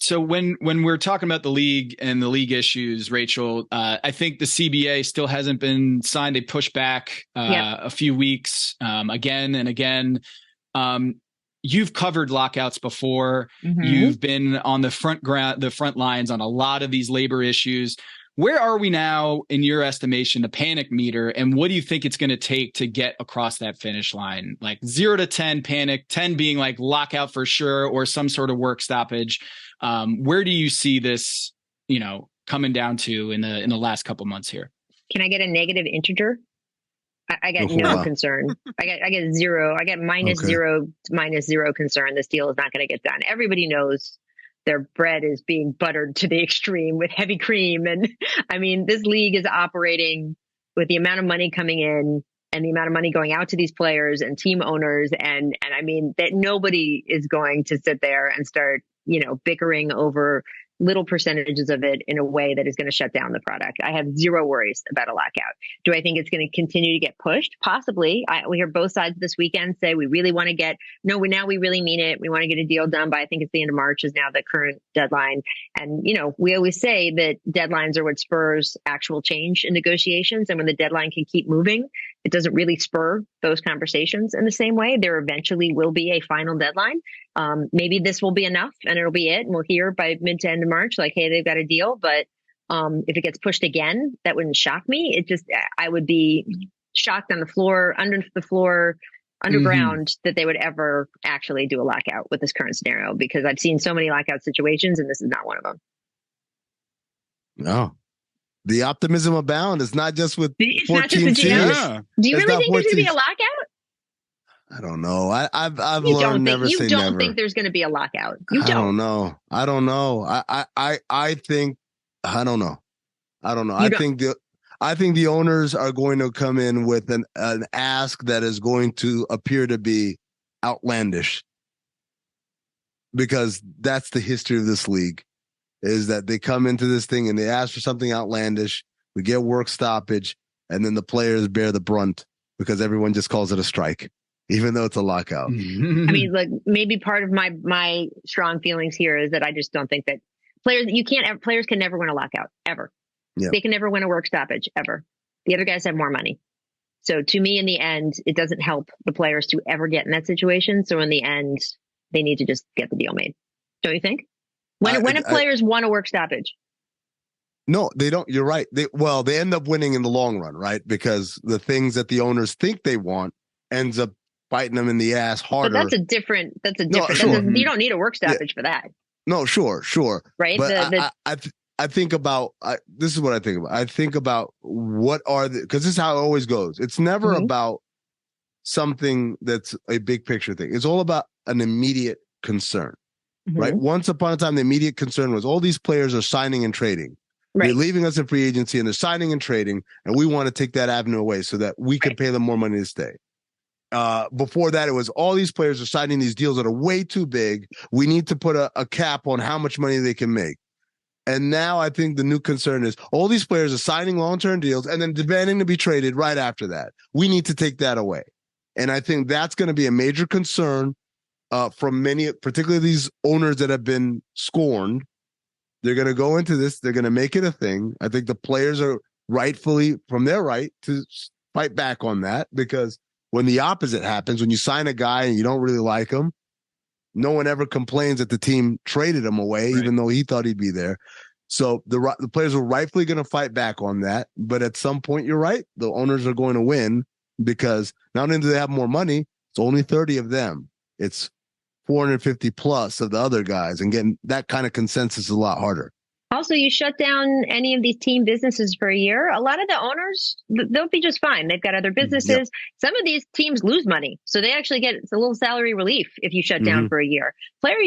So when we're talking about the league and the league issues, Rachel, I think the CBA still hasn't been signed. They pushed back a few weeks again and again. You've covered lockouts before. You've been on the front lines on a lot of these labor issues. Where are we now in your estimation, the panic meter, and what do you think it's going to take to get across that finish line? Like 0 to 10 panic, 10 being like lockout for sure, or some sort of work stoppage. Where do you see this, coming down to in the last couple months here? Can I get a negative integer? I get no concern. I get zero. I get -0 to -0 concern. This deal is not going to get done. Everybody knows their bread is being buttered to the extreme with heavy cream. And I mean, this league is operating with the amount of money coming in and the amount of money going out to these players and team owners. And I mean, that nobody is going to sit there and start, bickering over little percentages of it in a way that is going to shut down the product. I have zero worries about a lockout. Do I think it's going to continue to get pushed? Possibly. We hear both sides this weekend say we really want to we really mean it. We want to get a deal done by, I think it's the end of March is now the current deadline. And, we always say that deadlines are what spurs actual change in negotiations. And when the deadline can keep moving, it doesn't really spur those conversations in the same way. There eventually will be a final deadline. Maybe this will be enough and it'll be it. And we'll hear by mid to end of March, like, hey, they've got a deal. But if it gets pushed again, that wouldn't shock me. I would be shocked on the floor, under the floor, underground that they would ever actually do a lockout with this current scenario, because I've seen so many lockout situations and this is not one of them. No. The optimism abound. It's not just with it's 14 not just with teams. GMs. Do you really think there's going to be a lockout? I don't know. I've learned never say never. You don't think there's going to be a lockout. I don't know. I don't know. I think I don't know. I think the owners are going to come in with an ask that is going to appear to be outlandish, because that's the history of this league, is that they come into this thing and they ask for something outlandish. We get work stoppage, and then the players bear the brunt because everyone just calls it a strike, even though it's a lockout. I mean, like, maybe part of my strong feelings here is that I just don't think that players can never win a lockout ever. Yep. They can never win a work stoppage ever. The other guys have more money. So to me, in the end, it doesn't help the players to ever get in that situation. So in the end, they need to just get the deal made. Don't you think? When have players won a work stoppage? No, they don't. You're right. They end up winning in the long run, right? Because the things that the owners think they want ends up biting them in the ass harder. But that's a different. No, sure. You don't need a work stoppage for that. No, sure. Right. But I think about, this is what I think about. I think about because this is how it always goes. It's never about something that's a big picture thing. It's all about an immediate concern, right? Once upon a time, the immediate concern was all these players are signing and trading. Right. They're leaving us in free agency and they're signing and trading, and we want to take that avenue away so that we can pay them more money to stay. Before that, it was all these players are signing these deals that are way too big. We need to put a cap on how much money they can make. And now I think the new concern is all these players are signing long-term deals and then demanding to be traded right after that. We need to take that away. And I think that's going to be a major concern from many, particularly these owners that have been scorned. They're going to go into this. They're going to make it a thing. I think the players are rightfully from their right to fight back on that, because when the opposite happens, when you sign a guy and you don't really like him, no one ever complains that the team traded him away, even though he thought he'd be there. So the players are rightfully going to fight back on that. But at some point, you're right. The owners are going to win, because not only do they have more money, it's only 30 of them. It's 450 plus of the other guys. And getting that kind of consensus is a lot harder. Also, you shut down any of these team businesses for a year, a lot of the owners, they'll be just fine. They've got other businesses. Yep. Some of these teams lose money, so they actually get a little salary relief if you shut down for a year. Player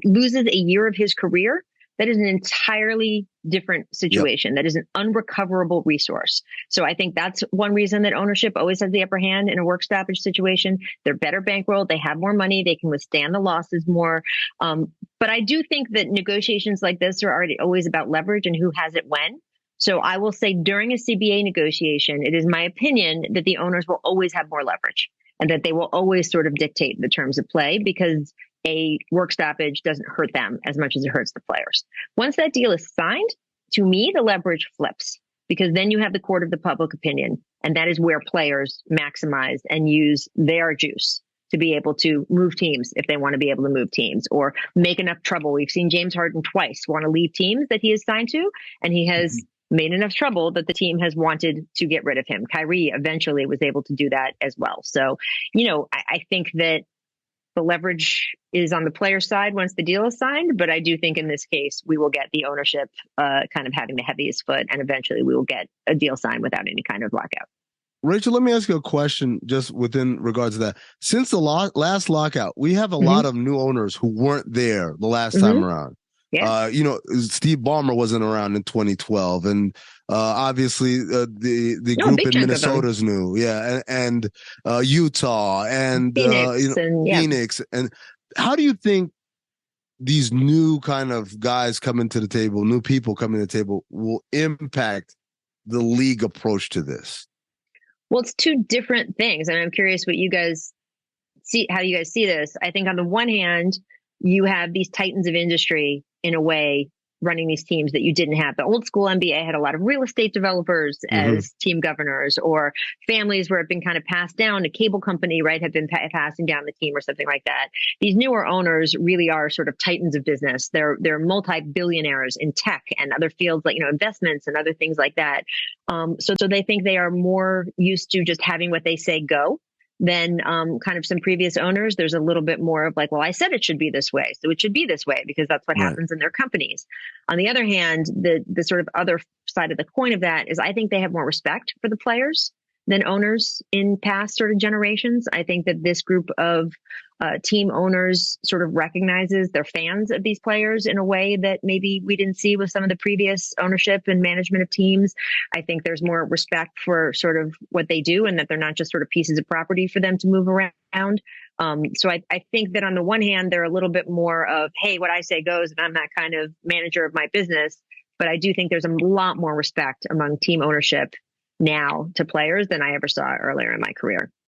loses a year of his career. That is an entirely different situation. Yep. That is an unrecoverable resource. So I think that's one reason that ownership always has the upper hand in a work stoppage situation. They're better bankrolled. They have more money. They can withstand the losses more. But I do think that negotiations like this are always about leverage and who has it when. So I will say during a CBA negotiation, it is my opinion that the owners will always have more leverage and that they will always sort of dictate the terms of play, because a work stoppage doesn't hurt them as much as it hurts the players. Once that deal is signed, to me, the leverage flips, because then you have the court of the public opinion, and that is where players maximize and use their juice to be able to move teams if they want to be able to move teams or make enough trouble. We've seen James Harden twice want to leave teams that he is signed to, and he has made enough trouble that the team has wanted to get rid of him. Kyrie eventually was able to do that as well. So, I think that the leverage is on the player side once the deal is signed, but I do think in this case, we will get the ownership kind of having the heaviest foot, and eventually we will get a deal signed without any kind of lockout. Rachel, let me ask you a question just within regards to that. Since the last lockout, we have a lot of new owners who weren't there the last time around. Yeah. Steve Ballmer wasn't around in 2012, and obviously the group in Minnesota's new, and Utah and Phoenix. And how do you think these new kind of guys coming to the table, new people coming to the table, will impact the league approach to this? Well, it's two different things, and I'm curious what you guys see, how you guys see this. I think on the one hand, you have these titans of industry in a way running these teams that you didn't have. The old school NBA had a lot of real estate developers as team governors, or families where it's been kind of passed down. A cable company, right, have been passing down the team or something like that. These newer owners really are sort of titans of business. They're multi-billionaires in tech and other fields like, investments and other things like that. So they think they are more used to just having what they say go than kind of some previous owners. There's a little bit more of like, well, I said it should be this way, so it should be this way, because that's what happens in their companies. On the other hand, the sort of other side of the coin of that is I think they have more respect for the players than owners in past sort of generations. I think that this group of team owners sort of recognizes they're fans of these players in a way that maybe we didn't see with some of the previous ownership and management of teams. I think there's more respect for sort of what they do, and that they're not just sort of pieces of property for them to move around. So I think that on the one hand, they're a little bit more of, hey, what I say goes, and I'm that kind of manager of my business. But I do think there's a lot more respect among team ownership now to players than I ever saw earlier in my career.